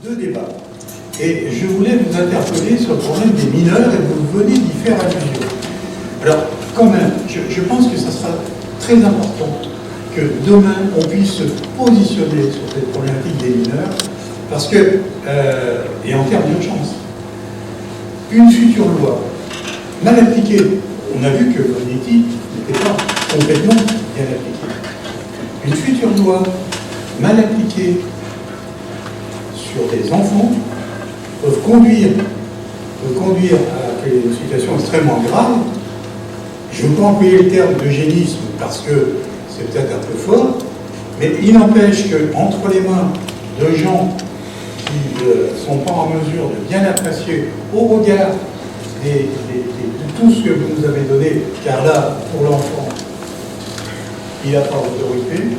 deux débats. Et je voulais vous interpeller sur le problème des mineurs et vous venez d'y faire allusion. Alors, quand même, je pense que ça sera très important que demain on puisse se positionner sur cette problématique des mineurs, parce que, et en termes d'urgence, une future loi mal appliquée, on a vu que l'ONETI n'était pas complètement bien appliquée. Une future loi mal appliquée sur des enfants peut conduire à une situation extrêmement grave. Je ne veux pas employer le terme d'eugénisme parce que c'est peut-être un peu fort, mais il n'empêche qu'entre les mains de gens qui ne sont pas en mesure de bien apprécier au regard de tout ce que vous nous avez donné, car là, pour l'enfant, il n'a pas d'autorité,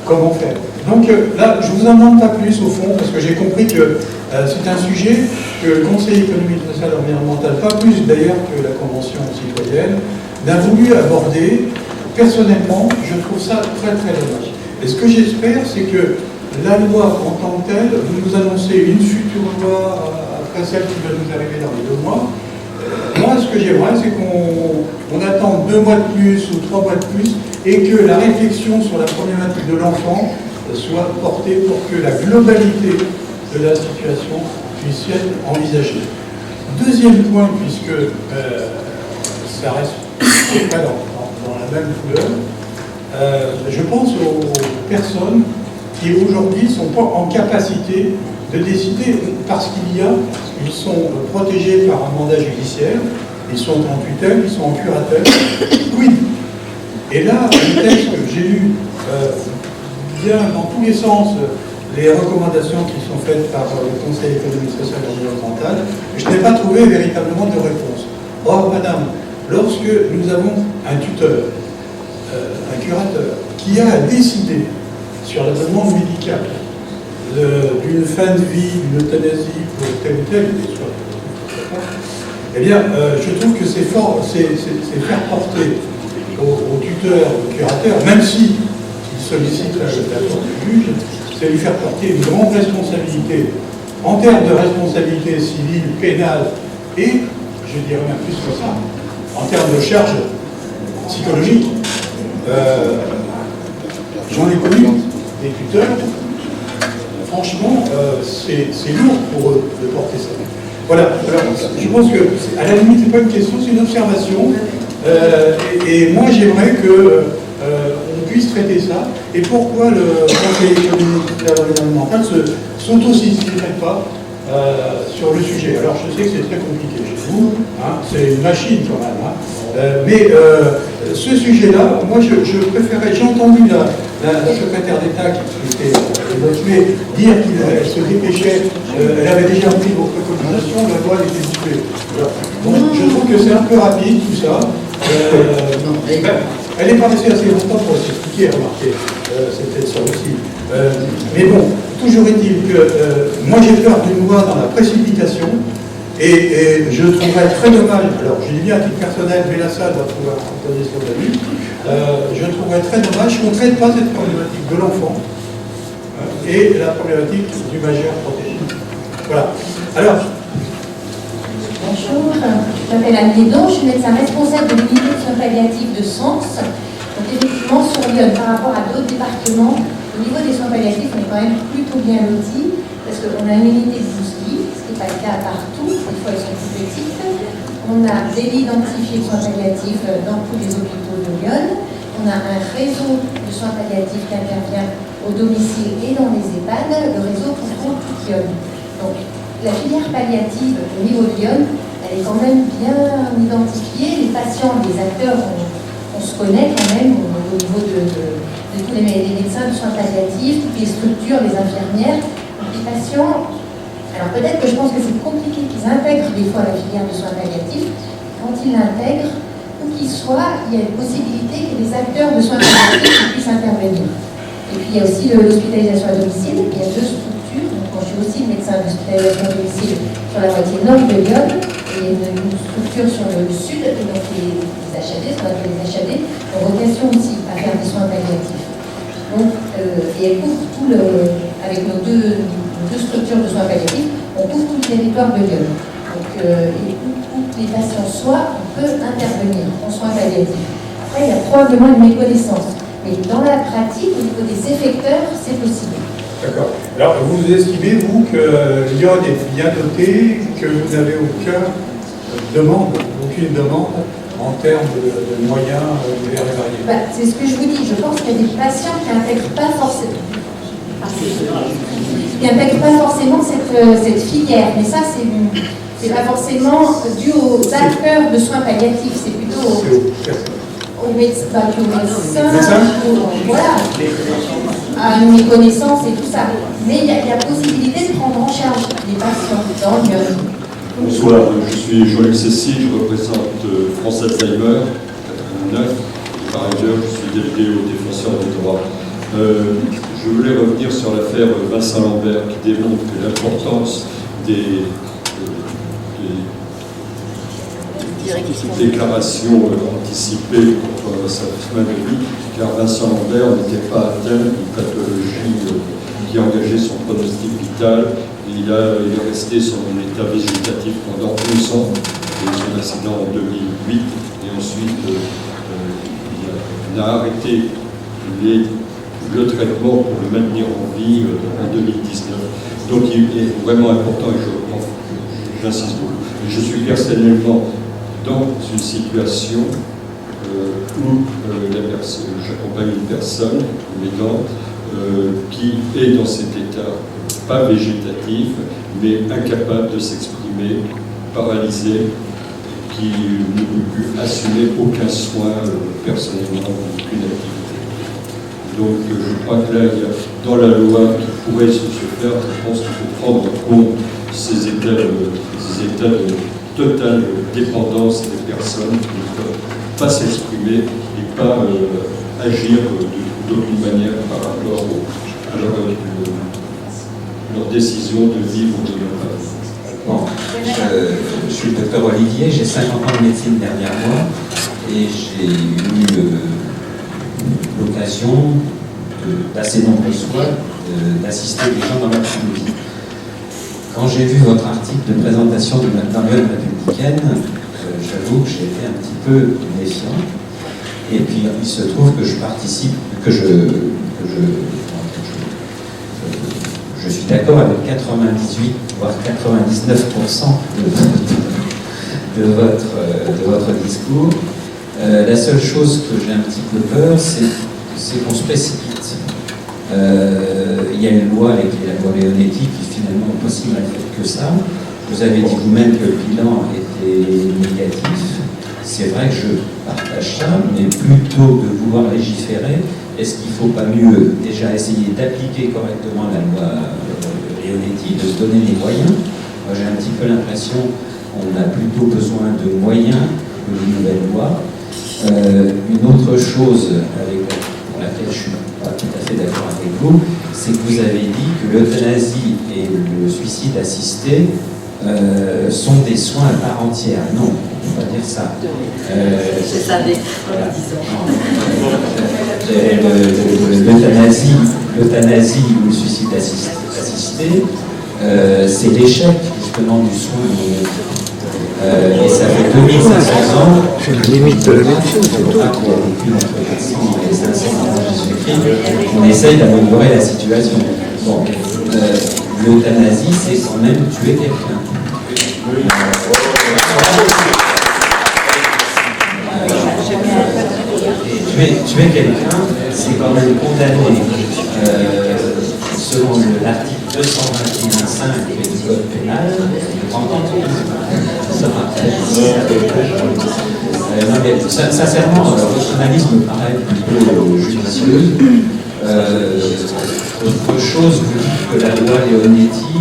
comment faire? Donc là, je ne vous en demande pas plus au fond, parce que j'ai compris que c'est un sujet que le Conseil économique, social et environnemental, pas plus d'ailleurs que la Convention citoyenne, n'a voulu aborder. Personnellement, je trouve ça très très dommage. Et ce que j'espère, c'est que la loi en tant que telle, vous nous annoncez une future loi après celle qui va nous arriver dans les 2 mois. Moi, ce que j'aimerais, c'est qu'on attende 2 mois de plus ou 3 mois de plus et que la réflexion sur la problématique de l'enfant soit portée pour que la globalité de la situation puisse être envisagée. Deuxième point, puisque ça reste pas dans la même couleur, je pense aux personnes qui aujourd'hui ne sont pas en capacité de décider parce qu'ils sont protégés par un mandat judiciaire, ils sont en tutelle, ils sont en curatelle. Oui. Et là, le texte que j'ai lu bien dans tous les sens les recommandations qui sont faites par le Conseil économique, social et environnemental, je n'ai pas trouvé véritablement de réponse. Or, madame, lorsque nous avons un tuteur, un curateur, qui a décidé sur la demande médicale d'une fin de vie, d'une euthanasie pour tel ou tel, eh bien, je trouve que c'est faire porter au tuteur, au curateur, même si il sollicite l'accord du juge, c'est lui faire porter une grande responsabilité en termes de responsabilité civile, pénale et, je dirais même plus que ça, en termes de charge psychologique. J'en ai connu des tuteurs, franchement, c'est lourd pour eux de porter ça. Voilà, alors, je pense que, à la limite, c'est pas une question, c'est une observation. Et moi, j'aimerais qu'on puisse traiter ça. Et pourquoi le Conseil économique et environnemental ne s'auto-saisirait pas sur le sujet? Alors, je sais que c'est très compliqué chez vous, hein, c'est une machine quand même. Hein, mais ce sujet-là, moi, je préférais, j'ai entendu la secrétaire d'État qui était évoquée dire qu'elle se dépêchait, elle avait déjà pris vos préconisations, la loi était située. Donc, je trouve que c'est un peu rapide tout ça. Elle n'est pas restée assez longtemps pour s'expliquer, remarquez, c'est peut-être ça aussi. Mais bon, toujours est-il que moi j'ai peur d'une loi dans la précipitation et je trouverais très dommage, alors je dis bien à titre personnel, mais la salle va pouvoir entendre son avis, je trouverais très dommage qu'on ne traite pas cette problématique de l'enfant et la problématique du majeur protégé. Voilà. Alors, bonjour, je m'appelle Anne Lédon, je suis médecin responsable de l'unité de soins palliatifs de Sens. Donc effectivement, sur Lyon, par rapport à d'autres départements, au niveau des soins palliatifs, on est quand même plutôt bien lotis, parce qu'on a une unité de 12 lits, ce qui n'est pas le cas partout, des fois elles sont plus petites. On a des lits identifiés de soins palliatifs dans tous les hôpitaux de Lyon. On a un réseau de soins palliatifs qui intervient au domicile et dans les EHPAD, le réseau qui compte tout Lyon. Donc, la filière palliative au niveau de Lyon, elle est quand même bien identifiée. Les patients, les acteurs, on se connaît quand même au niveau de tous les médecins de soins palliatifs, toutes les structures, les infirmières. Donc les patients, alors peut-être que je pense que c'est compliqué qu'ils intègrent des fois la filière de soins palliatifs. Quand ils l'intègrent, où qu'ils soient, il y a une possibilité que les acteurs de soins palliatifs puissent intervenir. Et puis il y a aussi l'hospitalisation à domicile, il y a 2 structures. Donc, moi, je suis aussi médecin d'hospitalisation à domicile sur la moitié nord de Lyon, et une structure sur le sud, et donc les HAD, ce qu'on appelle les HAD, ont vocation aussi à faire des soins palliatifs. Donc et elle couvre tout avec nos deux structures de soins palliatifs, on couvre tout le territoire de Lyon. Donc, et où les patients soient, on peut intervenir en soins palliatifs. Après, il y a probablement une méconnaissance. Mais dans la pratique, au niveau des effecteurs, c'est possible. D'accord. Alors, vous estimez, vous, que Lyon est bien doté, que vous n'avez aucune demande en termes de moyens divers et variés? C'est ce que je vous dis. Je pense qu'il y a des patients qui n'intègrent pas forcément. Cette filière. Mais ça, c'est pas forcément dû aux acteurs de soins palliatifs. C'est plutôt aux médecins, voilà, à une méconnaissance et tout ça. Mais il y a possibilité de prendre en charge les patients dans Lyon. Bonsoir, je suis Joël Cessy, je représente France Alzheimer, 89. Par ailleurs, je suis délégué aux défenseurs des droits. Je voulais revenir sur l'affaire Vincent Lambert qui démontre que l'importance des déclarations anticipées pour sa fin de vie, car Vincent Lambert n'était pas atteint d'une pathologie qui engageait son pronostic vital. Il est resté sur un état végétatif pendant 11 ans, et son accident en 2008, et ensuite il a arrêté le traitement pour le maintenir en vie en 2019. Donc il est vraiment important, et j'insiste beaucoup. Je suis personnellement dans une situation où j'accompagne une personne, une aidante, qui est dans cet état pas végétatif, mais incapable de s'exprimer, paralysé, qui ne peut plus assumer aucun soin personnellement, aucune activité. Donc je crois que là, il y a dans la loi qui pourrait se faire, je pense qu'il faut prendre en compte ces états de totale dépendance des personnes qui ne peuvent pas s'exprimer et pas agir d'aucune manière par rapport à leur décision de vivre ou de ne pas vivre. Bon, je suis le docteur Olivier, j'ai 50 ans de médecine derrière moi et j'ai eu l'occasion d'assez nombreuses fois d'assister des gens dans leur vie. Quand j'ai vu votre article de présentation de la période républicaine, j'avoue que j'ai été un petit peu méfiant. Et puis il se trouve que je participe, que je suis d'accord avec 98 voire 99% de votre discours. La seule chose que j'ai un petit peu peur, c'est qu'on se précipite. Il y a une loi avec la loi Leonetti qui finalement aussi n'a fait que ça. Vous avez dit vous-même que le bilan était négatif. C'est vrai que je partage ça, mais plutôt de vouloir légiférer, est-ce qu'il ne faut pas mieux déjà essayer d'appliquer correctement la loi Leonetti, de se donner les moyens? Moi j'ai un petit peu l'impression qu'on a plutôt besoin de moyens que de nouvelles lois. Une autre chose pour laquelle je ne suis pas tout à fait d'accord avec vous, c'est que vous avez dit que l'euthanasie et le suicide assisté sont des soins à part entière. Non, on ne peut pas dire ça. Je savais. L'euthanasie ou le suicide assisté, c'est l'échec justement du soin. Et ça fait 2500 ans. C'est la limite de la médecine. Depuis entre 400 et 500 ans Jésus-Christ, on essaye d'améliorer la situation. Bon, l'euthanasie, c'est quand même tuer quelqu'un. Tuer quelqu'un, c'est quand même condamné selon l'article 221.5 du Code pénal, 30 ans de prison. Non, mais sincèrement, votre analyse me paraît plutôt judicieuse. Autre chose, vous dites que la loi Leonetti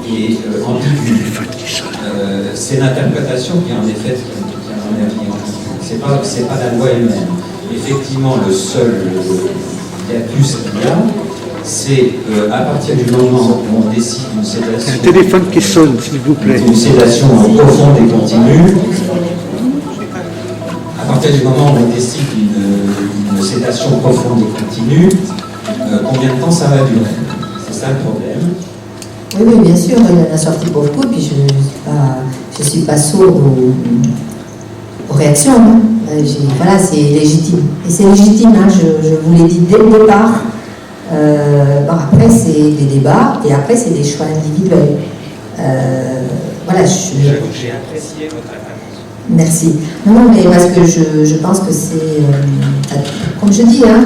est ambiguë. C'est l'interprétation qui en est faite qui en est ambiguë. C'est pas la loi elle-même. Effectivement, le seul hiatus qu'il y a, c'est à partir du moment où on décide d'une sédation. Un téléphone qui sonne, s'il vous plaît. Une sédation profonde et continue. À partir du moment où on décide d'une sédation sédation profonde et continue, combien de temps ça va durer? C'est ça le problème. Oui, oui, bien sûr, il en a sorti beaucoup, puis je suis pas sourde aux réactions. Hein. Voilà, c'est légitime. Et c'est légitime, hein, je vous l'ai dit dès le départ. Bon, après, c'est des débats, et après, c'est des choix individuels. Voilà, j'ai apprécié votre réponse. Merci. Non, mais parce que je pense que c'est... comme je dis, hein,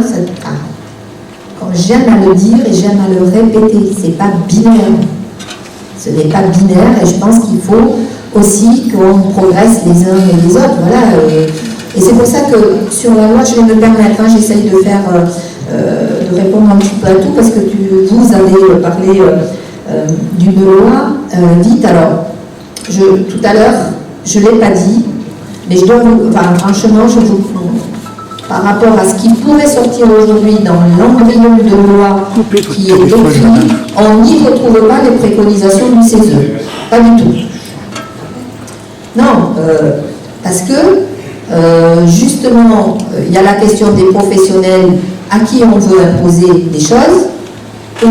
j'aime à le dire et j'aime à le répéter, c'est pas binaire. Ce n'est pas binaire et je pense qu'il faut aussi qu'on progresse les uns et les autres. Voilà. Et c'est pour ça que sur la loi, je vais me permettre, hein, j'essaye de faire, de répondre un petit peu à tout parce que vous avez parlé d'une loi vite. Alors, tout à l'heure, je ne l'ai pas dit, mais je dois vous, enfin, franchement, par rapport à ce qui pourrait sortir aujourd'hui dans l'embryon de loi qui est écrit, on n'y retrouve pas les préconisations du CESE. Pas du tout. Non, parce que, justement, il y a la question des professionnels à qui on veut imposer des choses, ou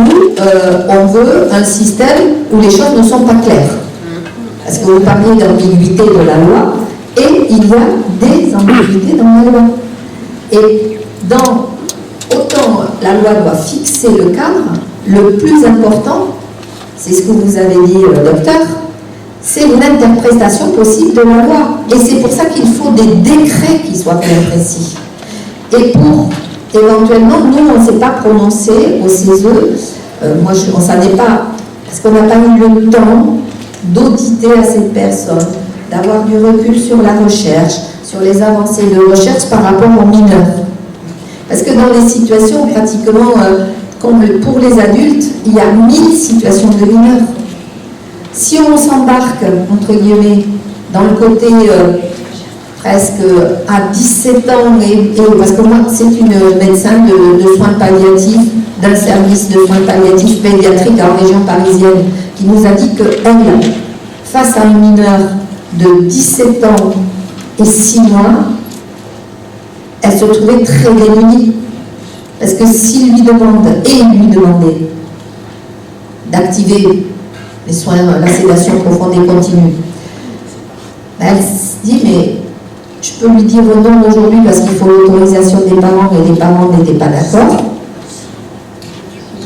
on veut un système où les choses ne sont pas claires. Parce que vous parliez d'ambiguïté de la loi, et il y a des ambiguïtés dans la loi. Et autant la loi doit fixer le cadre, le plus important, c'est ce que vous avez dit, docteur, c'est l'interprétation possible de la loi. Et c'est pour ça qu'il faut des décrets qui soient bien précis. Et pour, éventuellement, nous, on ne s'est pas prononcé au CESE, ça n'est pas, parce qu'on n'a pas eu le temps d'auditer à cette personne, d'avoir du recul sur la recherche, sur les avancées de recherche par rapport aux mineurs. Parce que dans les situations, pratiquement, comme pour les adultes, il y a 1000 situations de mineurs. Si on s'embarque, entre guillemets, dans le côté presque à 17 ans, parce que moi, c'est une médecin de soins palliatifs, d'un service de soins palliatifs pédiatriques en région parisienne, qui nous a dit qu'elle, face à un mineur de 17 ans et 6 mois, elle se trouvait très démunie. Parce que s'il lui demande, et il lui demandait, d'activer les soins, la sédation profonde et continue, elle se dit, mais je peux lui dire non aujourd'hui parce qu'il faut l'autorisation des parents et les parents n'étaient pas d'accord.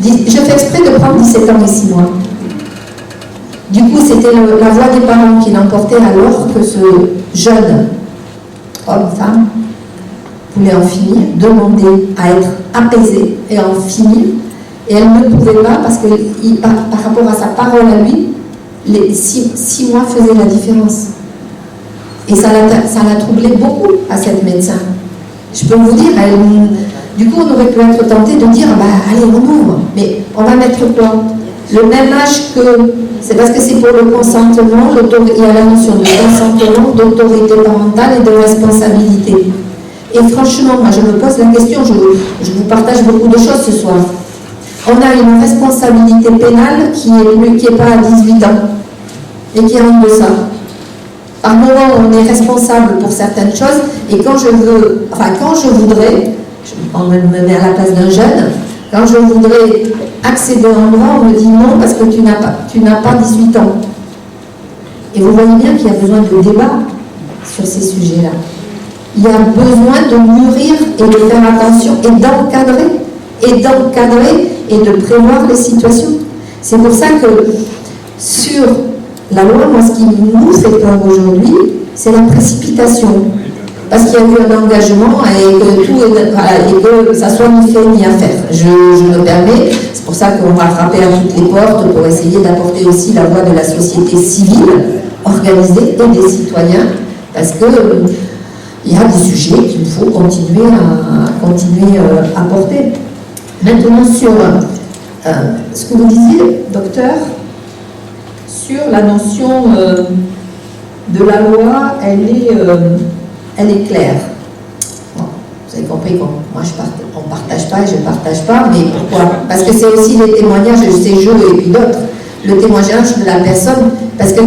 Je fais exprès de prendre 17 ans et 6 mois. Du coup, c'était la voix des parents qui l'emportait alors que ce jeune homme, femme, voulait en finir, demandait à être apaisé et en finir. Et elle ne pouvait pas parce que par rapport à sa parole à lui, les 6 mois faisaient la différence. Et ça l'a troublé beaucoup à cette médecin. Je peux vous dire, du coup, on aurait pu être tenté de dire, allez, on ouvre. Mais on va mettre quoi? Le même âge que... C'est parce que c'est pour le consentement, il y a la notion de consentement, d'autorité parentale et de responsabilité. Et franchement, moi, je me pose la question, je vous partage beaucoup de choses ce soir. On a une responsabilité pénale qui est pas à 18 ans et qui est en deçà. Par moment, on est responsable pour certaines choses et quand je voudrais, on me met à la place d'un jeune, quand je voudrais accéder à un droit, on me dit non parce que tu n'as pas 18 ans. Et vous voyez bien qu'il y a besoin de débat sur ces sujets-là. Il y a besoin de mûrir et de faire attention et d'encadrer et de prévoir les situations. C'est pour ça que sur la loi, moi, ce qui nous fait peur aujourd'hui, c'est la précipitation. Parce qu'il y a eu un engagement et que ça soit ni fait ni à faire. Je me permets, c'est pour ça qu'on va frapper à toutes les portes pour essayer d'apporter aussi la voix de la société civile organisée et des citoyens, parce que il y a des sujets qu'il faut continuer à porter. Maintenant, sur ce que vous disiez, docteur, sur la notion de la loi, elle est claire. Bon, vous avez compris qu'on ne partage pas et je ne partage pas, mais pourquoi? Parce que c'est aussi les témoignages de ces jeux et puis d'autres. Le témoignage de la personne, parce que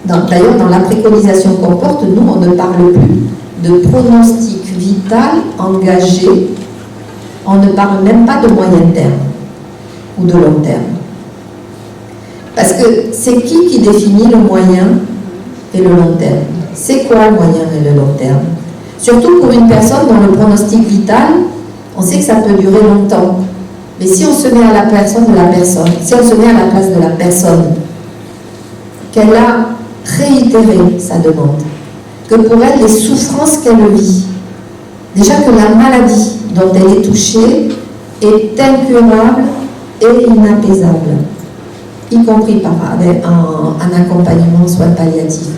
d'ailleurs dans la préconisation qu'on porte, nous on ne parle plus de pronostic vital engagé On ne parle même pas de moyen terme ou de long terme. Parce que c'est qui définit le moyen et le long terme? C'est quoi le moyen et le long terme? Surtout pour une personne dont le pronostic vital, on sait que ça peut durer longtemps. Mais si on se met à la personne de la personne, si on se met à la place de la personne, qu'elle a réitéré sa demande, que pour elle, les souffrances qu'elle vit, déjà que la maladie dont elle est touchée est incurable et inapaisable, y compris avec un accompagnement en soins palliatifs,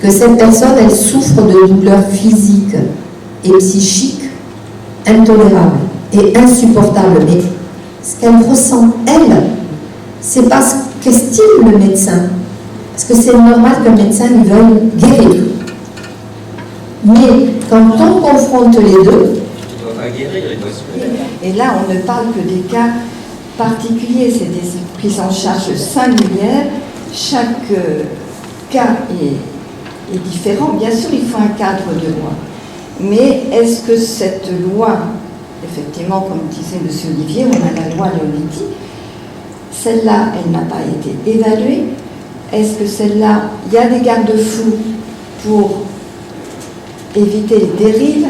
que cette personne, elle souffre de douleurs physiques et psychiques intolérables et insupportables, mais ce qu'elle ressent, elle, c'est pas ce qu'estime le médecin, parce que c'est normal qu'un médecin lui veuille guérir. Mais quand on confronte les deux, et là on ne parle que des cas particuliers, c'est des prises en charge singulières, chaque cas est différent. Bien sûr, il faut un cadre de loi, mais est-ce que cette loi, effectivement, comme disait M. Olivier, on a la loi Leonetti, celle-là, elle n'a pas été évaluée. Est-ce que celle-là, il y a des garde-fous pour éviter les dérives,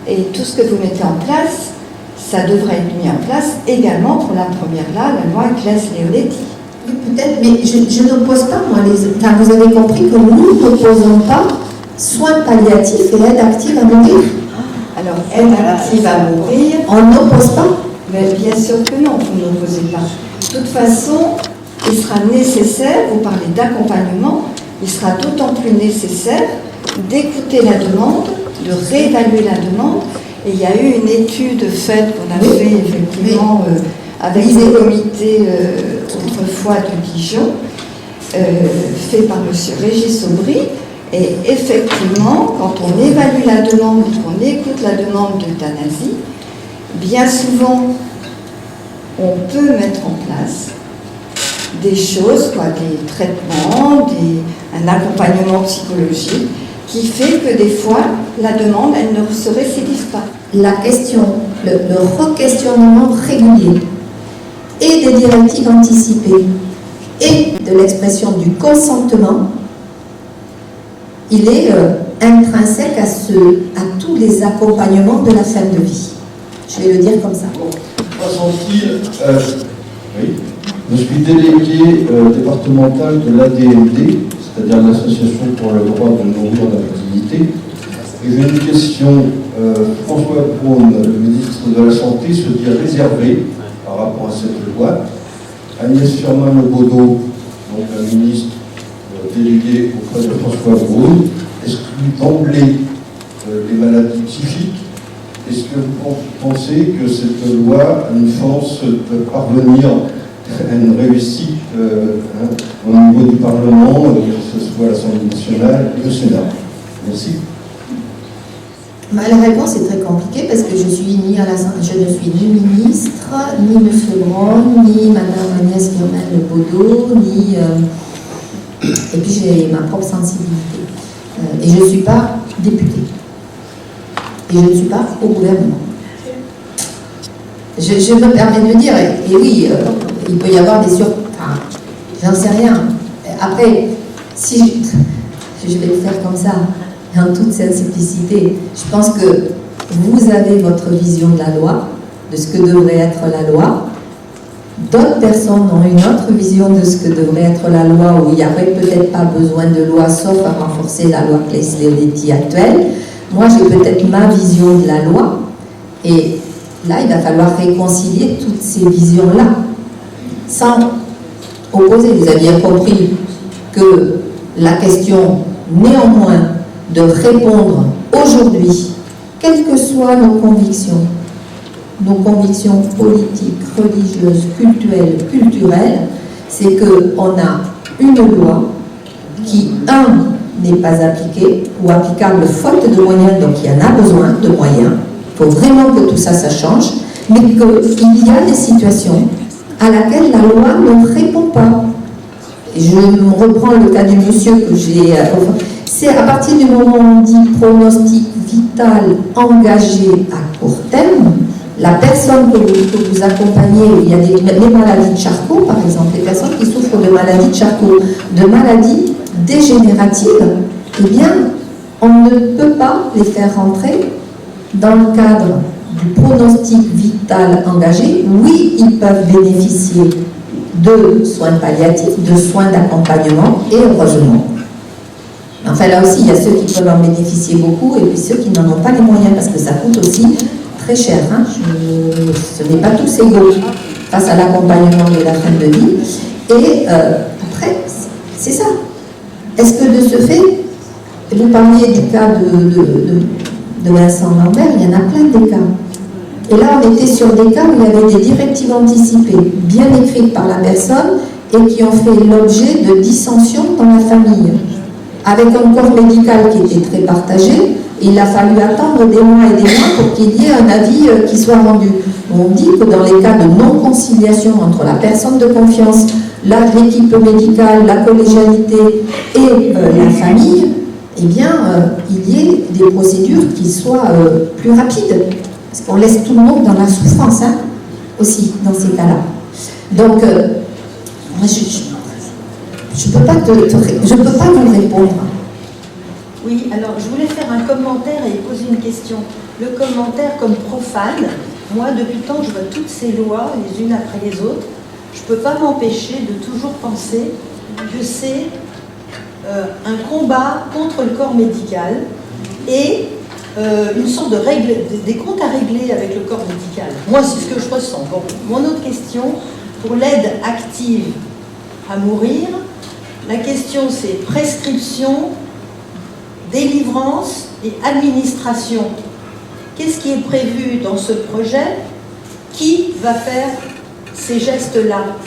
et tout ce que vous mettez en place, ça devrait être mis en place également pour la première là, la loi Claes-Leonetti. Peut-être, mais je n'oppose pas, moi, enfin, vous avez compris que nous n'opposons pas soins palliatifs et aide active à mourir. Alors, aide active à mourir, on n'oppose pas. Mais bien sûr que non, vous n'opposez pas. De toute façon, il sera nécessaire, vous parlez d'accompagnement, il sera d'autant plus nécessaire d'écouter la demande, de réévaluer la demande. Et il y a eu une étude faite qu'on a fait effectivement avec des comités autrefois de Dijon, fait par M. Régis Aubry. Et effectivement, quand on évalue la demande, qu'on écoute la demande d'euthanasie, bien souvent, on peut mettre en place des choses, des traitements, un accompagnement psychologique, qui fait que des fois, la demande, elle ne se récidive pas. La question, le re-questionnement régulier et des directives anticipées et de l'expression du consentement, il est intrinsèque à tous les accompagnements de la fin de vie. Je vais le dire comme ça. Oui. Je suis délégué départemental de l'ADMD, c'est-à-dire l'Association pour le droit de mourir d'infertilité. Et j'ai une question. François Braun, le ministre de la Santé, se dit réservé par rapport à cette loi. Agnès Firmin-Lebaudot, donc la ministre déléguée auprès de François Braun, exclut d'emblée les maladies psychiques. Est-ce que vous pensez que cette loi a une chance de parvenir à une réussite au niveau du Parlement, que ce soit l'Assemblée nationale et le Sénat? Merci. La réponse est très compliquée parce que je ne suis ni ministre, ni M. Braun, ni Mme Agnès Firmin-Lebaudot, ni... et puis j'ai ma propre sensibilité. Et je ne suis pas députée. Et je ne suis pas au gouvernement. Je me permets de dire, et oui, il peut y avoir des enfin, j'en sais rien. Après, si je vais le faire comme ça, en toute cette simplicité, je pense que vous avez votre vision de la loi, de ce que devrait être la loi. D'autres personnes ont une autre vision de ce que devrait être la loi, où il n'y aurait peut-être pas besoin de loi, sauf à renforcer la loi Claes-Leonetti actuelle. Moi, j'ai peut-être ma vision de la loi, et là, il va falloir réconcilier toutes ces visions-là, sans opposer. Vous avez bien compris que la question, néanmoins, de répondre aujourd'hui, quelles que soient nos convictions politiques, religieuses, culturelles, c'est qu'on a une loi qui, n'est pas appliquée ou applicable faute de moyens, donc il y en a besoin de moyens, il faut vraiment que tout ça change, mais qu'il y a des situations à laquelle la loi ne répond pas. Et je reprends le cas du monsieur que j'ai... c'est à partir du moment où on dit pronostic vital engagé à court terme, la personne que vous accompagnez, il y a les maladies de Charcot, par exemple, les personnes qui souffrent de maladies de Charcot, de maladies dégénératives, eh bien, on ne peut pas les faire rentrer dans le cadre du pronostic vital engagé. Oui, ils peuvent bénéficier de soins palliatifs, de soins d'accompagnement, et heureusement. Enfin, là aussi, il y a ceux qui peuvent en bénéficier beaucoup, et puis ceux qui n'en ont pas les moyens, parce que ça coûte aussi très cher. Hein. Ce n'est pas tous égaux face à l'accompagnement de la fin de vie. Et après, c'est ça. Est-ce que de ce fait, vous parliez du cas de Vincent Lambert, il y en a plein des cas. Et là, on était sur des cas où il y avait des directives anticipées, bien écrites par la personne, et qui ont fait l'objet de dissensions dans la famille. Avec un corps médical qui était très partagé, il a fallu attendre des mois et des mois pour qu'il y ait un avis qui soit rendu. On dit que dans les cas de non-conciliation entre la personne de confiance, l'équipe médicale, la collégialité et la famille, eh bien, il y ait des procédures qui soient plus rapides. Parce qu'on laisse tout le monde dans la souffrance, hein, aussi, dans ces cas-là. Donc, moi, je ne peux pas vous répondre. Oui, alors je voulais faire un commentaire et poser une question. Le commentaire comme profane, moi depuis le temps que je vois toutes ces lois les unes après les autres, je ne peux pas m'empêcher de toujours penser que c'est un combat contre le corps médical et une sorte de règle, des comptes à régler avec le corps médical. Moi, c'est ce que je ressens. Bon, mon autre question, pour l'aide active à mourir, la question c'est prescription, délivrance et administration. Qu'est-ce qui est prévu dans ce projet? Qui va faire ces gestes-là?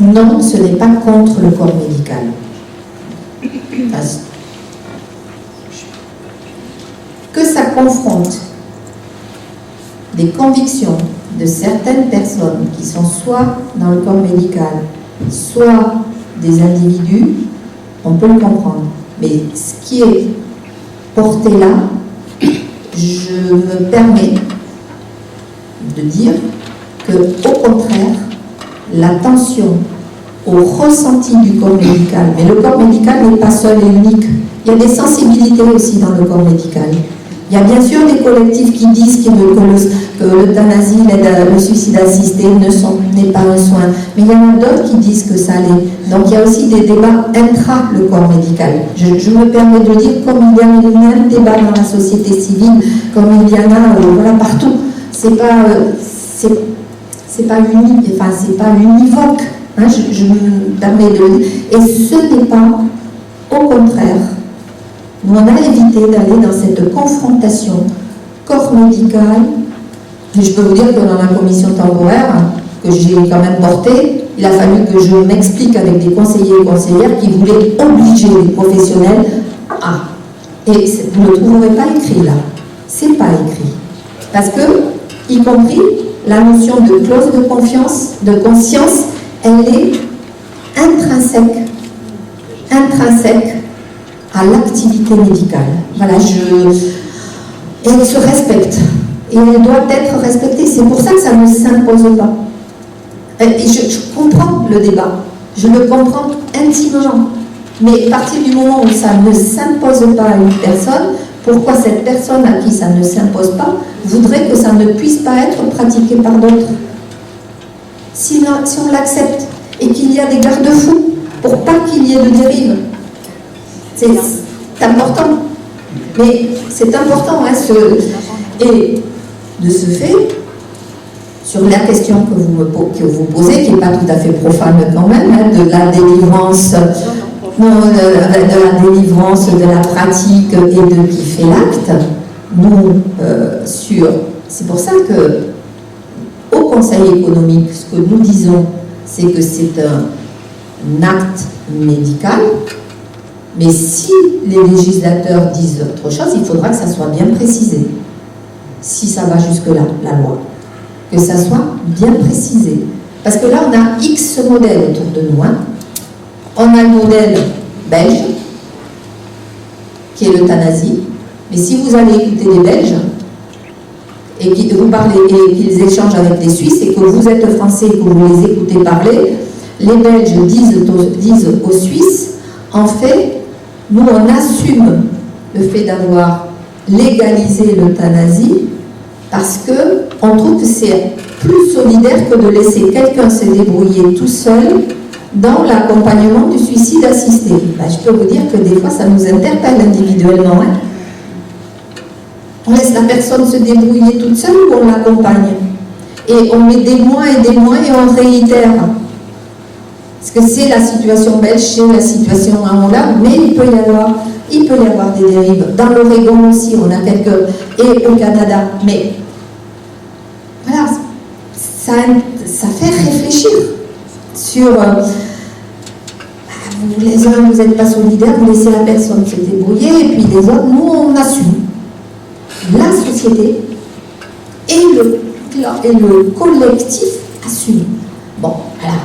Non, ce n'est pas contre le corps médical. Que ça confronte des convictions de certaines personnes qui sont soit dans le corps médical, soit des individus, on peut le comprendre. Mais ce qui est porté là, je me permets de dire que, au contraire, l'attention au ressenti du corps médical, mais le corps médical n'est pas seul et unique. Il y a des sensibilités aussi dans le corps médical. Il y a bien sûr des collectifs qui disent que l'euthanasie, le suicide assisté n'est pas un soin, mais il y en a d'autres qui disent que ça l'est. Donc il y a aussi des débats intra le corps médical. Je me permets de dire, comme il y a le même débat dans la société civile, comme il y en a voilà, partout. C'est pas univoque. Hein, je me permets de le dire. Et ce n'est pas, au contraire, nous, on a évité d'aller dans cette confrontation corps médical. Et je peux vous dire que dans la commission temporaire, que j'ai quand même portée, il a fallu que je m'explique avec des conseillers et conseillères qui voulaient obliger les professionnels à. Et vous ne le trouverez pas écrit là. C'est pas écrit. Parce que, y compris, la notion de clause de confiance, de conscience, elle est intrinsèque à l'activité médicale. Voilà, et elle se respecte. Et elle doit être respectée. C'est pour ça que ça ne s'impose pas. Et je comprends le débat. Je le comprends intimement. Mais à partir du moment où ça ne s'impose pas à une personne, pourquoi cette personne à qui ça ne s'impose pas voudrait que ça ne puisse pas être pratiqué par d'autres? Si on l'accepte et qu'il y a des garde-fous pour pas qu'il y ait de dérive, c'est important. Mais c'est important, hein, et de ce fait, sur la question que vous posez, qui n'est pas tout à fait profane quand même, hein, de la délivrance, de la pratique et de qui fait l'acte, nous, c'est pour ça que au Conseil économique, ce que nous disons, c'est que c'est un acte médical, mais si les législateurs disent autre chose, il faudra que ça soit bien précisé. Si ça va jusque-là, la loi. Que ça soit bien précisé. Parce que là, on a X modèles autour de nous. Hein. On a le modèle belge, qui est l'euthanasie. Mais si vous allez écouter les Belges, et vous parlez et qu'ils échangent avec les Suisses et que vous êtes français et que vous les écoutez parler, les Belges disent aux Suisses, en fait, nous on assume le fait d'avoir légalisé l'euthanasie parce qu'on trouve que c'est plus solidaire que de laisser quelqu'un se débrouiller tout seul dans l'accompagnement du suicide assisté. Ben, je peux vous dire que des fois ça nous interpelle individuellement. Hein. On laisse la personne se débrouiller toute seule ou on l'accompagne? Et on met des mois et on réitère. Parce que c'est la situation belge, c'est la situation à Hollande, mais il peut y avoir des dérives. Dans l'Oregon aussi, on a quelques... Et au Canada. Mais voilà, ça fait réfléchir sur... les uns, vous n'êtes pas solidaires, vous laissez la personne se débrouiller, et puis les autres, nous, on assume. La société et le collectif assume. Bon, voilà.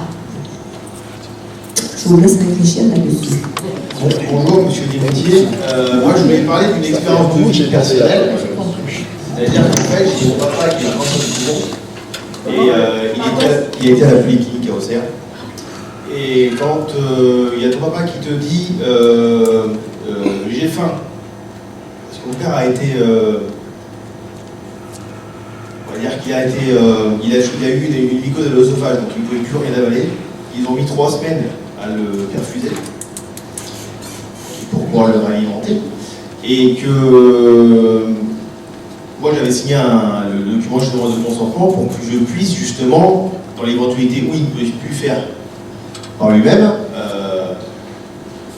Je vous laisse réfléchir là-dessus. Bonjour, monsieur Guémetier. Moi, je voulais parler d'une expérience de vie personnelle. C'est-à-dire qu'en fait, j'ai mon papa qui est un cancer du poumon. Et il était à la polyclinique à Auxerre. Et quand il y a ton papa qui te dit j'ai faim, parce que mon père a été, on va dire qu'il a été, il a eu une mycose de l'œsophage, donc il ne pouvait plus rien avaler. Ils ont mis 3 semaines à le perfuser pour pouvoir le réalimenter. Et que moi j'avais signé le document justement de consentement pour que je puisse justement, dans l'éventualité où il ne peut plus faire par lui-même.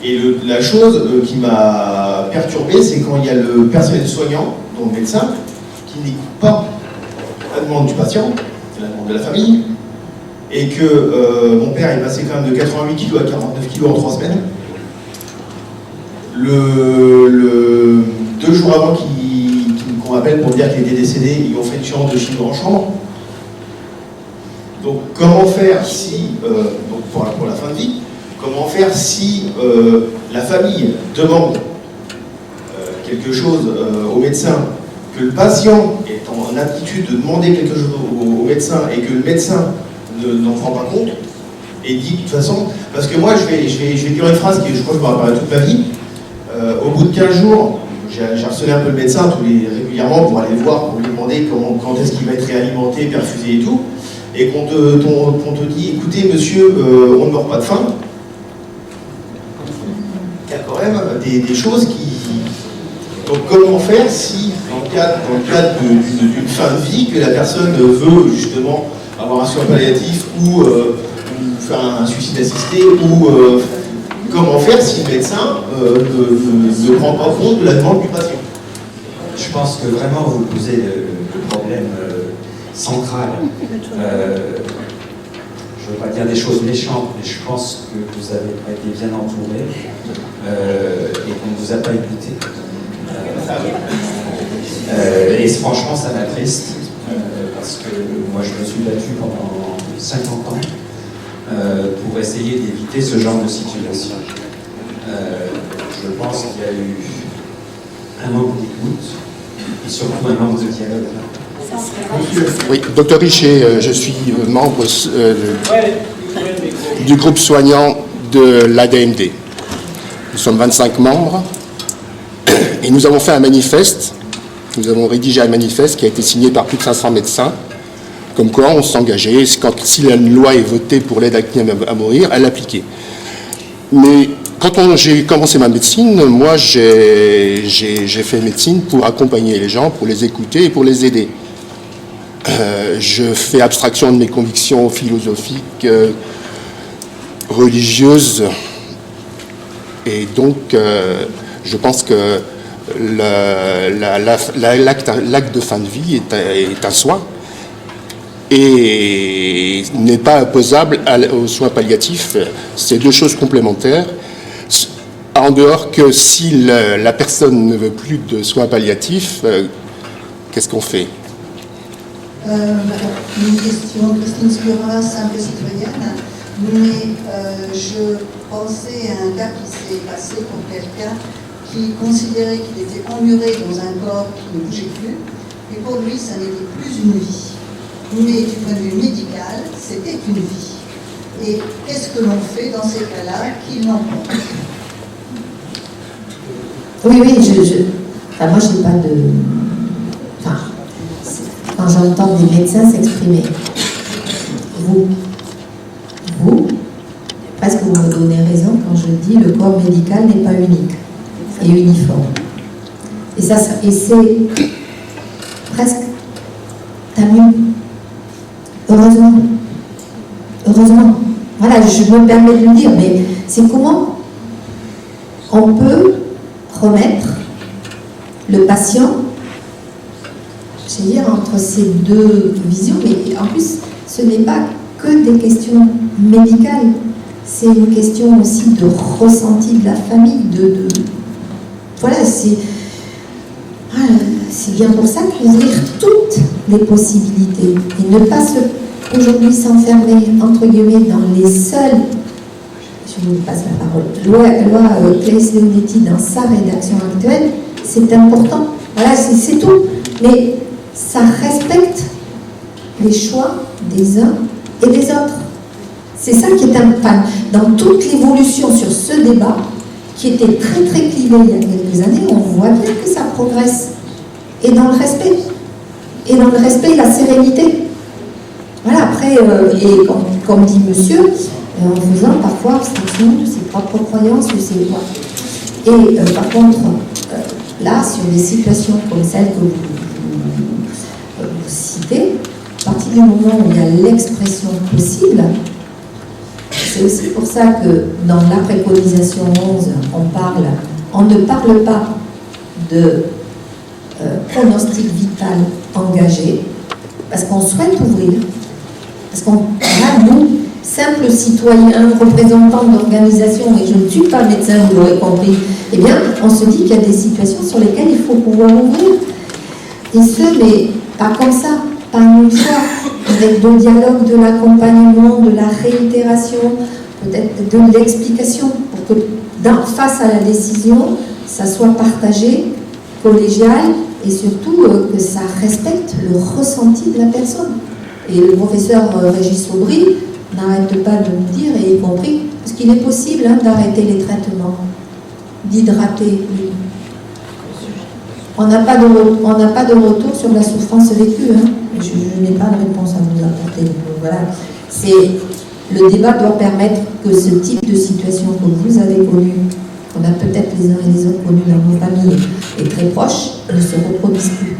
Et la chose qui m'a perturbé, c'est quand il y a le personnel soignant, donc le médecin, qui n'écoute pas la demande du patient, la demande de la famille, et que mon père est passé quand même de 88 kg à 49 kg en 3 semaines. 2 jours avant qu'on m'appelle pour dire qu'il était décédé, ils ont fait une séance de chimio en chambre. Donc comment faire si, donc pour la fin de vie, comment faire si la famille demande quelque chose au médecin, que le patient est en aptitude de demander quelque chose au médecin et que le médecin n'en prend pas compte et dit de toute façon, parce que moi je vais dire une phrase qui je crois que je me rappellerai toute ma vie. Au bout de 15 jours, j'ai harcelé un peu le médecin régulièrement pour aller le voir, pour lui demander quand est-ce qu'il va être réalimenté, perfusé et tout. Et qu'on te dit, écoutez monsieur, on ne meurt pas de faim, il y a quand même des choses qui... Donc comment faire si, dans le cadre d'une fin de vie, que la personne veut justement avoir un soin palliatif ou faire un suicide assisté, ou comment faire si le médecin ne prend pas compte de la demande du patient? Je pense que vraiment vous posez le problème central. Je ne veux pas dire des choses méchantes, mais je pense que vous avez pas été bien entouré et qu'on ne vous a pas écouté. Et franchement, ça m'attriste parce que moi, je me suis battu pendant 50 ans pour essayer d'éviter ce genre de situation. Je pense qu'il y a eu un manque d'écoute et surtout un manque de dialogue. Oui, docteur Richer, je suis membre du groupe soignant de l'ADMD. Nous sommes 25 membres et nous avons fait un manifeste, nous avons rédigé un manifeste qui a été signé par plus de 500 médecins, comme quoi on s'engageait, si la loi est votée pour l'aide à mourir, à l'appliquer. Mais quand j'ai commencé ma médecine, moi j'ai fait médecine pour accompagner les gens, pour les écouter et pour les aider. Je fais abstraction de mes convictions philosophiques, religieuses, et donc je pense que l'acte de fin de vie est un soin et n'est pas opposable aux soins palliatifs. C'est 2 choses complémentaires. En dehors que si la personne ne veut plus de soins palliatifs, qu'est-ce qu'on fait? Une question, Christine Scura, simple citoyenne, mais je pensais à un cas qui s'est passé pour quelqu'un qui considérait qu'il était emmuré dans un corps qui ne bougeait plus Et pour lui, ça n'était plus une vie. Mais du point de vue médical, c'était une vie. Et qu'est-ce que l'on fait dans ces cas-là qu'il n'en pense? Oui, enfin, moi, je n'ai pas de... Enfin, quand j'entends des médecins s'exprimer, vous, presque vous me donnez raison quand je dis le corps médical n'est pas unique et uniforme. Et c'est presque mieux. Heureusement. Voilà, je me permets de le dire, mais c'est comment on peut remettre le patient, je veux dire, entre ces deux visions, mais en plus, ce n'est pas que des questions médicales, c'est une question aussi de ressenti de la famille, voilà, c'est bien pour ça qu'ouvrir toutes les possibilités et ne pas aujourd'hui s'enfermer, entre guillemets, dans les seuls, je vous passe la parole, loi Claes-Leonetti dans sa rédaction actuelle, c'est important, voilà, c'est tout, mais ça respecte les choix des uns et des autres. C'est ça qui est important. Dans toute l'évolution sur ce débat, qui était très très clivé il y a quelques années, on voit bien que ça progresse. Et dans le respect. Et dans le respect et la sérénité. Voilà, après, et comme dit monsieur, en faisant parfois abstraction de ses propres croyances, de ses lois. Et par contre, là, sur des situations comme celle que vous citez, à partir du moment où il y a l'expression possible, c'est aussi pour ça que dans la préconisation 11, on ne parle pas de pronostic vital engagé, parce qu'on souhaite ouvrir, parce qu'on a, nous, simples citoyens, représentants d'organisations, et je ne suis pas médecin, vous l'aurez compris, eh bien, on se dit qu'il y a des situations sur lesquelles il faut pouvoir ouvrir. Et mais pas comme ça, pas une fois, avec le dialogue, de l'accompagnement, de la réitération, peut-être de l'explication, pour que face à la décision, ça soit partagé, collégial, et surtout que ça respecte le ressenti de la personne. Et le professeur Régis Aubry n'arrête pas de nous dire, et y compris, parce qu'il est possible d'arrêter les traitements, d'hydrater. On n'a pas de retour sur la souffrance vécue. Je n'ai pas de réponse à vous apporter. Donc, voilà. Le débat doit permettre que ce type de situation que vous avez connue, qu'on a peut-être les uns et les autres connus dans nos familles et très proches, ne se reproduise plus.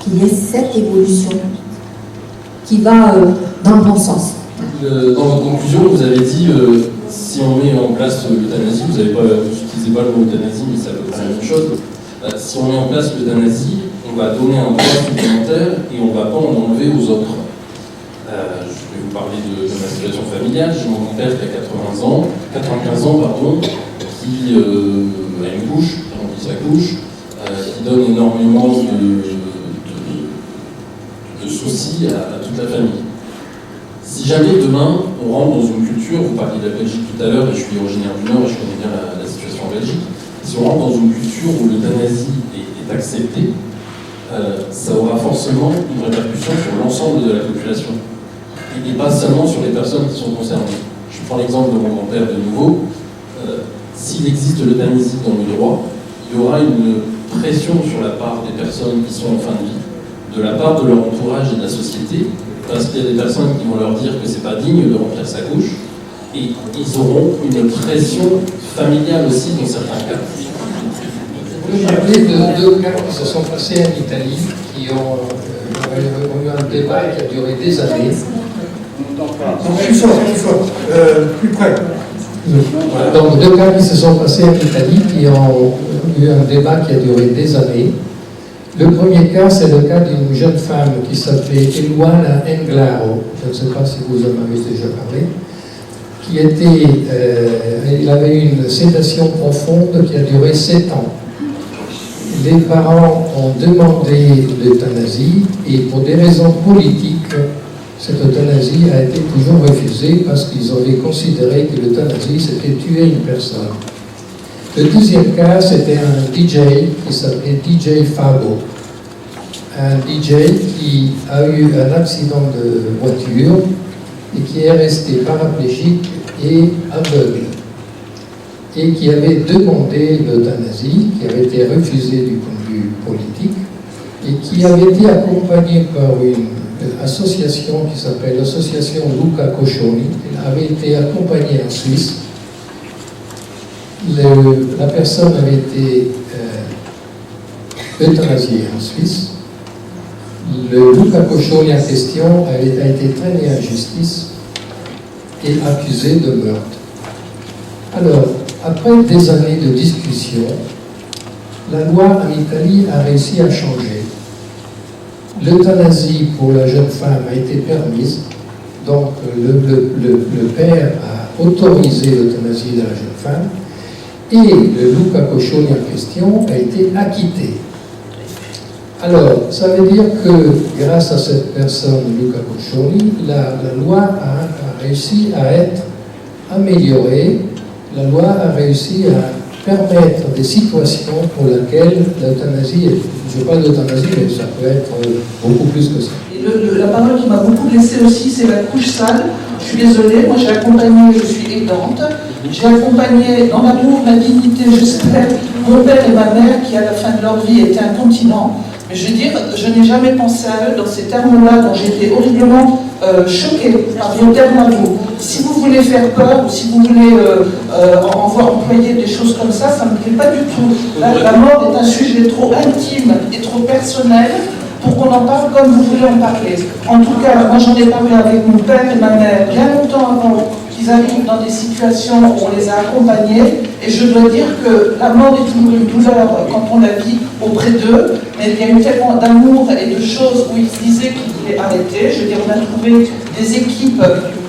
Qu'il y ait cette évolution qui va dans le bon sens. Dans votre conclusion, vous avez dit si on met en place l'euthanasie, vous n'utilisez pas le mot euthanasie, mais c'est à peu près la même chose. Si on met en place l'euthanasie, on va donner un droit supplémentaire et on ne va pas en enlever aux autres. Je vais vous parler de ma situation familiale. J'ai mon père qui a 95 ans, qui a une couche, qui remplit sa couche, qui donne énormément de soucis à toute la famille. Si jamais demain on rentre dans une culture, vous parliez de la Belgique tout à l'heure, et je suis originaire du Nord et je connais bien la situation en Belgique, si on rentre dans une culture où l'euthanasie est acceptée, ça aura forcément une répercussion sur l'ensemble de la population. Et pas seulement sur les personnes qui sont concernées. Je prends l'exemple de mon grand-père de nouveau. S'il existe l'euthanasie dans le droit, il y aura une pression sur la part des personnes qui sont en fin de vie, de la part de leur entourage et de la société, parce qu'il y a des personnes qui vont leur dire que c'est pas digne de remplir sa couche, et ils auront une pression familiale aussi dans certains cas. Vous me rappelez de deux cas qui se sont passés en Italie, qui ont eu un débat qui a duré des années. Plus fort, plus près. Donc deux cas qui se sont passés en Italie, qui ont eu un débat qui a duré des années. Le premier cas, c'est le cas d'une jeune femme qui s'appelait Eluana Englaro, je ne sais pas si vous en avez déjà parlé, qui il avait une sédation profonde qui a duré 7 ans. Les parents ont demandé l'euthanasie et pour des raisons politiques, cette euthanasie a été toujours refusée parce qu'ils avaient considéré que l'euthanasie c'était tuer une personne. Le deuxième cas, c'était un DJ qui s'appelait DJ Fabo. un DJ qui a eu un accident de voiture et qui est resté paraplégique et aveugle, et qui avait demandé l'euthanasie, qui avait été refusée du point de vue politique, et qui avait été accompagné par une association qui s'appelle l'association Luca Coscioni. Elle avait été accompagnée en Suisse. La personne avait été euthanasiée en Suisse. Le Luca Coscioni en question a été traîné en justice et accusé de meurtre. Alors, après des années de discussion, la loi en Italie a réussi à changer. L'euthanasie pour la jeune femme a été permise, donc le père a autorisé l'euthanasie de la jeune femme, et le Luca Coscioni en question a été acquitté. Alors, ça veut dire que grâce à cette personne, Luca Coscioni, la loi a réussi à être améliorée. La loi a réussi à permettre des situations pour lesquelles l'euthanasie, je parle d'euthanasie, mais ça peut être beaucoup plus que ça. Et la parole qui m'a beaucoup blessée aussi, c'est la couche sale. Je suis désolée, moi j'ai accompagné, je suis aidante, j'ai accompagné dans l'amour, la dignité, j'espère, mon père et ma mère qui à la fin de leur vie étaient incontinents. Mais je veux dire, je n'ai jamais pensé à eux dans ces termes-là, dont j'étais horriblement choquée par vos termes à vous. Si vous voulez faire peur, ou si vous voulez employer des choses comme ça ne me plaît pas du tout. La mort est un sujet trop intime et trop personnel pour qu'on en parle comme vous voulez en parler. En tout cas, moi j'en ai parlé avec mon père et ma mère bien longtemps avant qu'ils arrivent dans des situations où on les a accompagnés, et je dois dire que la mort est toujours une douleur quand on la vit auprès d'eux, mais il y a eu tellement d'amour et de choses où ils disaient qu'ils voulaient arrêter. Je veux dire, on a trouvé des équipes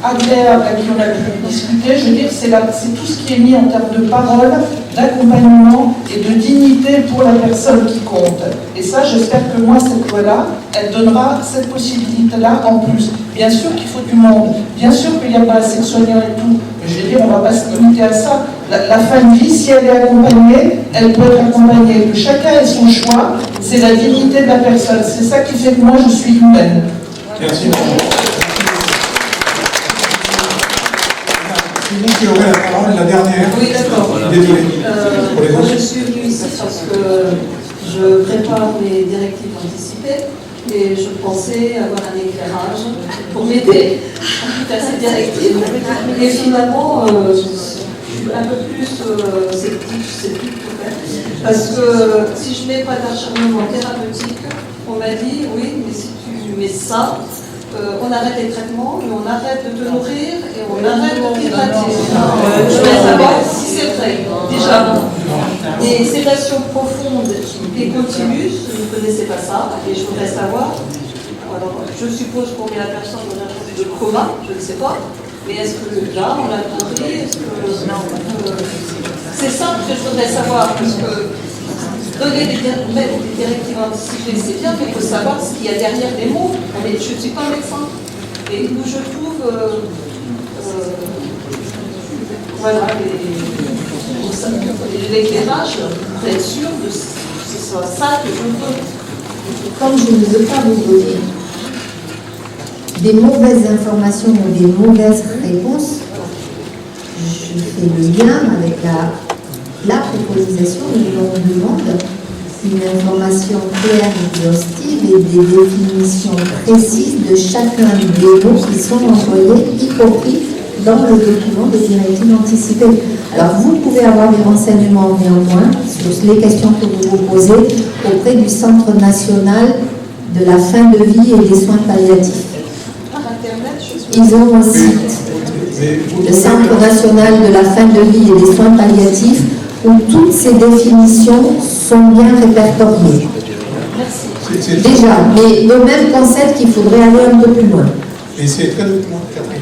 agréables à qui on a pu discuter. Je veux dire, c'est tout ce qui est mis en termes de parole, d'accompagnement et de dignité pour la personne qui compte. Et ça, j'espère que moi, cette loi-là, elle donnera cette possibilité-là en plus. Bien sûr qu'il faut du monde, bien sûr qu'il n'y a pas assez de soignants et tout, mais je veux dire, on ne va pas se limiter à ça. La fin de vie, si elle est accompagnée, elle peut être accompagnée. Que chacun ait son choix, c'est la dignité de la personne. C'est ça qui fait que moi, je suis humaine. Merci. C'est vous qui aurez la parole, la dernière. Oui, d'accord. Désolé. Moi, je suis venue ici parce que je prépare les directives anticipées et je pensais avoir un éclairage pour m'aider à ces directives. Et finalement, je suis un peu plus sceptique parce que si je n'ai pas d'acharnement thérapeutique, on m'a dit oui, mais si tu mets ça, on arrête les traitements, mais on arrête de te nourrir et on arrête de t'hydrater. Je voudrais savoir si c'est vrai, déjà. Des sédations profondes et continues, je ne connaissais pas ça, et je voudrais savoir, alors, je suppose qu'on met la personne dans un truc de coma, je ne sais pas, mais est-ce que là, on l'a compris, c'est ça que je voudrais savoir, parce que donner des directives anticipées, c'est bien, mais il faut savoir ce qu'il y a derrière les mots. Je ne suis pas médecin. Et où je trouve voilà, l'éclairage pour être sûr que ce soit ça que je veux. Comme je ne veux pas vous donner des mauvaises informations ou des mauvaises réponses, je fais le lien avec la préconisation où l'on demande une information claire et exhaustive et des définitions précises de chacun des mots qui sont employés, y compris dans le document des directives anticipées. Alors vous pouvez avoir des renseignements néanmoins sur les questions que vous vous posez auprès du Centre national de la fin de vie et des soins palliatifs. Ils ont un site, le Centre national de la fin de vie et des soins palliatifs, où toutes ces définitions sont bien répertoriées. Déjà, mais le même concept qu'il faudrait aller un peu plus loin. Et c'est très documenté, Catherine.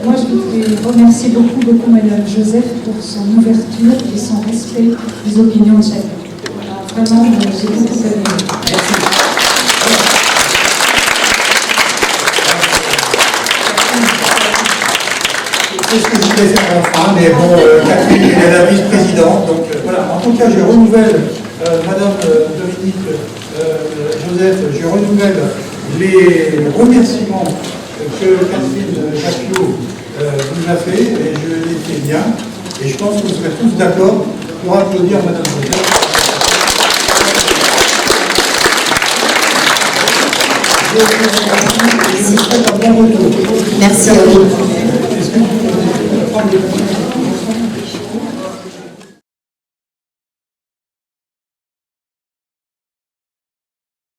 Moi, je voudrais remercier beaucoup Madame Joseph pour son ouverture et son respect des opinions de chacun. Vraiment, j'ai beaucoup aimé. Merci. C'est ce que je voulais faire enfin, mais bon, Catherine est la vice-présidente, donc voilà. En tout cas, je renouvelle Madame Dominique Joseph, je renouvelle les remerciements que Catherine Capio vous a fait, et je les fais bien. Et je pense que vous serez tous d'accord pour applaudir Madame Joseph. Je vous souhaite un bon retour. Merci à vous. Est-ce que vous pouvez prendre les